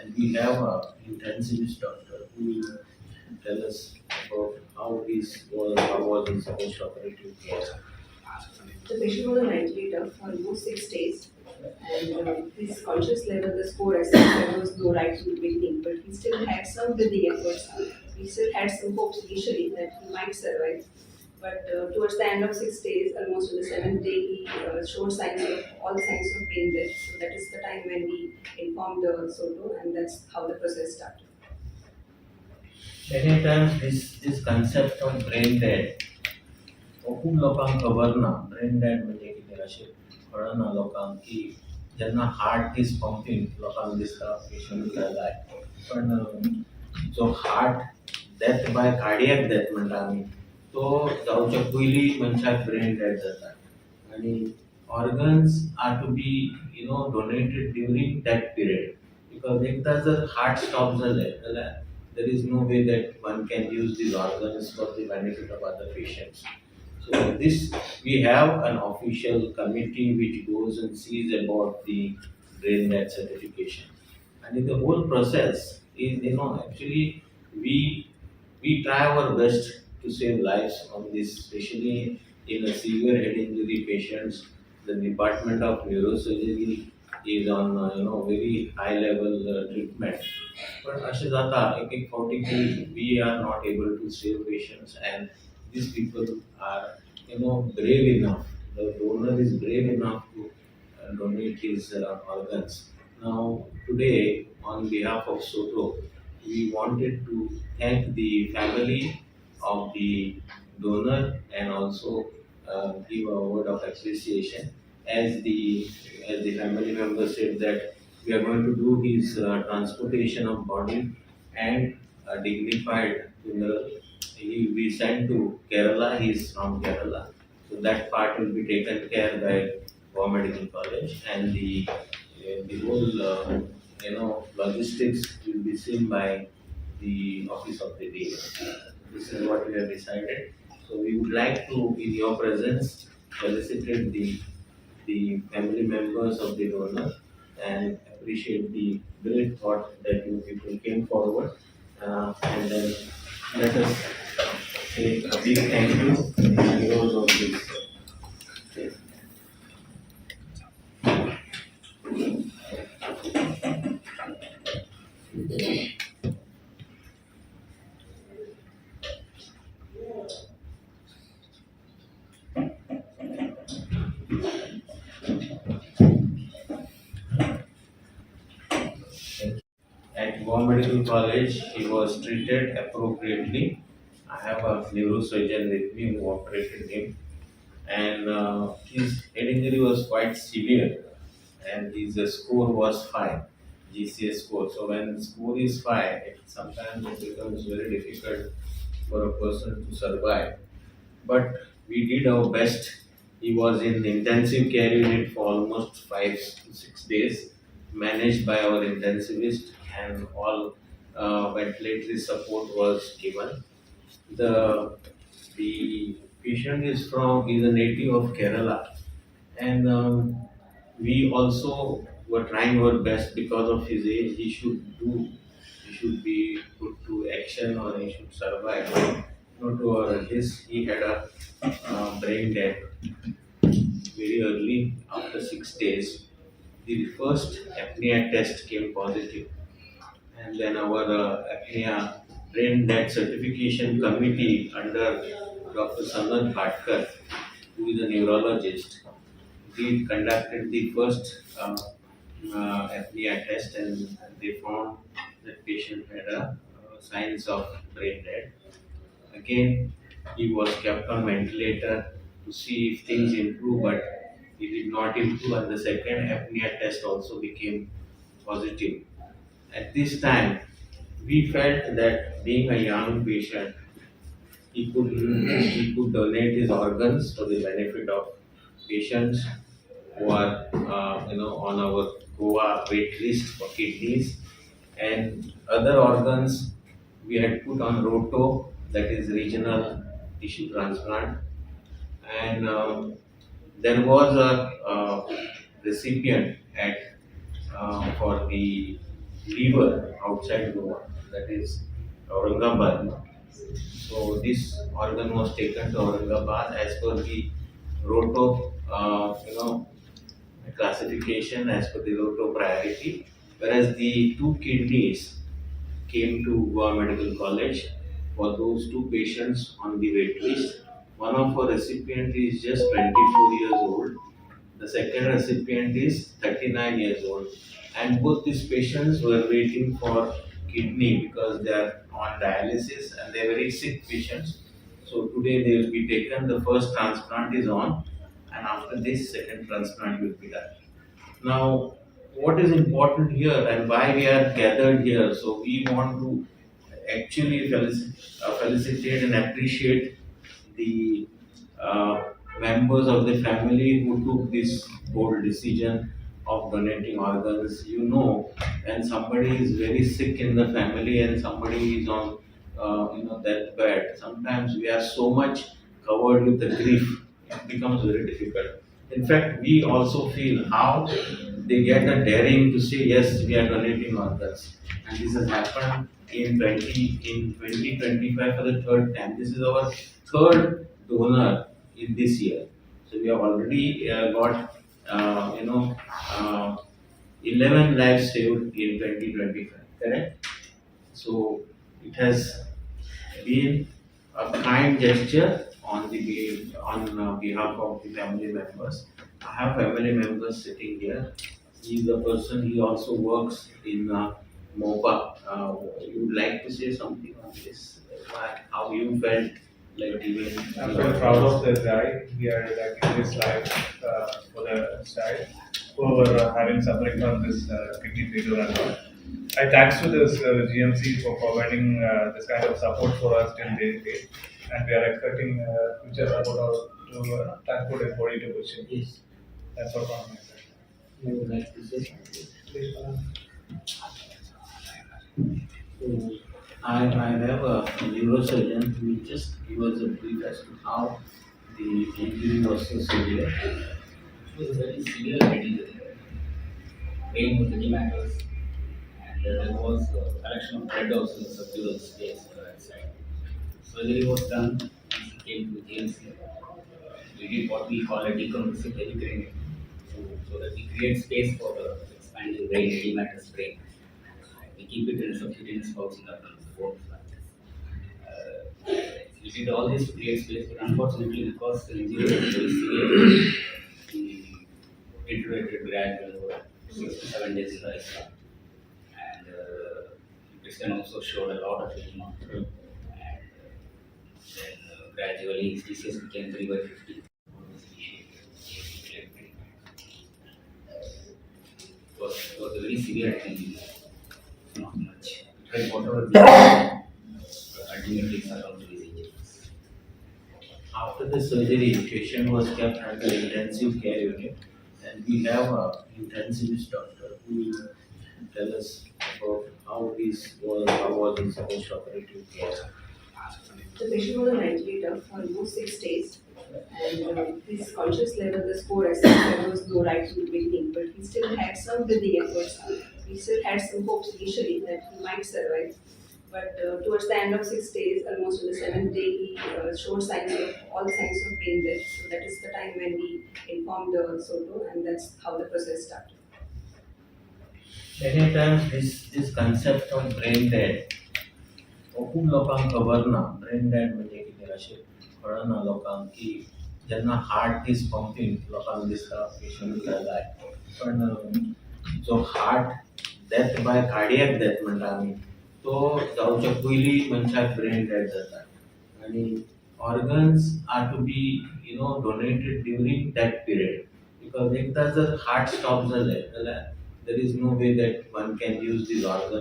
and we have a intensivist doctor who will tell us about how his was how was his post-operative care. The patient was on ventilator for almost 6 days, and his conscious level, the score as such, there was no right from the beginning, but he still had some breathing efforts. He still had some hopes initially that he might survive. But towards the end of 6 days, almost on the seventh day, he showed signs of all signs of brain death. So that is the time when we informed the SOTO, and that's how the process started. Many times this concept of brain dead खूप लोकांक खबर ना brain dead म्हणजे कितें अशें कळना लोकांक की जेन्ना हार्ट इज पंपिंग लोकांक दिसता पेशंट जालाय पण जो heart death by cardiac death म्हणटा आमी तो जावचे पयलीं मनशाक ब्रेन डेड जाता आणि organs are to be donated during that period because एकदा जर हार्ट स्टॉप जालें जाल्यार there is no way that one can use these organs for the benefit of other patients. So this we have an official committee which goes and sees about the brain death certification. And in the whole process is actually we we try our best to save lives on this, especially in a severe head injury patients. The department of neurosurgery is on very high level treatment. But असे जाता एक एक फावटी की we are not able to save patients and these people are brave enough. The donor is brave enough to donate his organs. Now today on behalf of SOTO, we wanted to thank the family of the donor and also give a word of appreciation as the family member said that we are going to do his transportation of body and a dignified funeral. We sent to Kerala. He is from Kerala, so that part will be taken care by War Medical College, and the whole logistics will be seen by the office of the dean. This is what we have decided. So we would like to, in your presence, felicitate the family members of the donor and appreciate the great thought that you people came forward. And then let us say a big thank you to the heroes of this. At War Medical College, he was treated appropriately. I have a neurosurgeon with me who operated him, and his head injury was quite severe, and his score was 5, GCS score. So when score is 5, sometimes it becomes very difficult for a person to survive. But we did our best. He was in intensive care unit for almost 5 to 6 days, managed by our intensivist, and all ventilatory support was given. The the patient is a native of Kerala, and we also were trying our best because of his age. He should be put to action or he should survive. To he had a brain death very early after 6 days. The first apnea test came positive, and then our apnea brain death certification committee under Dr. Sanat Bhatkar, who is a neurologist, we conducted the first apnea test and they found that patient had a signs of brain dead. Again, he was kept on ventilator to see if things improve, but he did not improve, and the second apnea test also became positive. At this time, we felt that being a young patient, he could donate his organs for the benefit of patients who are on our Goa wait list for kidneys and other organs. We had put on ROTO, that is regional tissue transplant, and there was a recipient at for the liver outside Goa, that is Aurangabad. So this organ was taken to Aurangabad as per the roto, classification as per the roto priority, whereas the two kidneys came to Goa Medical College for those two patients on the wait list. One of our recipient is just 24 years old. The second recipient is 39 years old. And both these patients were waiting for kidney because they are on dialysis and they are very sick patients. So today they will be taken. The first transplant is on, and after this, second transplant will be done. Now, what is important here and why we are gathered here? So we want to actually felicitate and appreciate the uh, members of the family who took this bold decision of donating organs. You know, when somebody is very sick in the family and somebody is on, deathbed, sometimes we are so much covered with the grief, it becomes very difficult. In fact, we also feel how they get the daring to say yes, we are donating organs, and this has happened in 2025 for the third time. This is our third donor in this year. So we have already got uh, 11 lives saved in 2025. Correct? So it has been a kind gesture on behalf of the family members. I have family members sitting here. He is the person. He also works in MOPA. You would like to say something on this? How you felt like giving? I'm very proud of the guy. He had giving his life for the child who were having suffering from this kidney failure and all. I thanks to this GMC for providing this kind of support for us till date, and we are expecting future support to transport his body to Kochi. Yes. That's all from my side. You would like to say something? So I have a neurosurgeon who will just give us a brief as to how the injury was so severe. It was a very severe head brain was very matters, and there was a collection of blood also in the subdural space inside. Surgery was done, he came to GMC. We did what we call a decompressive heavy training, so that we create space for the expanding brain, edematous brain. We keep it in a subcutaneous pouch in the front. We did all this to create space, but unfortunately, because the injury was very severe, he deteriorated gradually over 6 to 7 days in the ICU. And Christian also showed a lot of edema. And then gradually his disease became 3/50. It was a very severe injury, not much. But whatever we ultimately surround these injuries. After the surgery, patient was kept under intensive care unit, and we have a intensivist doctor who will tell us about how how was his post-operative care. The patient was on ventilator for almost 6 days, and his conscious level, the score as such, there was no right from the beginning, but he still had some breathing efforts. He still had some hopes initially that he might survive. But towards the end of 6 days, almost on the seventh day, he showed signs of all signs of brain death. So that is the time when we informed the SOTO, and that's how the process started. Many times this concept of brain dead खूप लोकांक खबर ना brain dead म्हणजे कितें अशें कळना लोकांक की जेन्ना हार्ट इज पंपिंग लोकांक दिसता पेशंट जालाय पण जो heart death by cardiac death म्हणटा आमी तो जावच्या पयलीं मनशाक ब्रेन डेड जाता आनी organs are to be donated during that period because एकदा जर हार्ट स्टॉप जालें जाल्यार there is no way that one can use these organs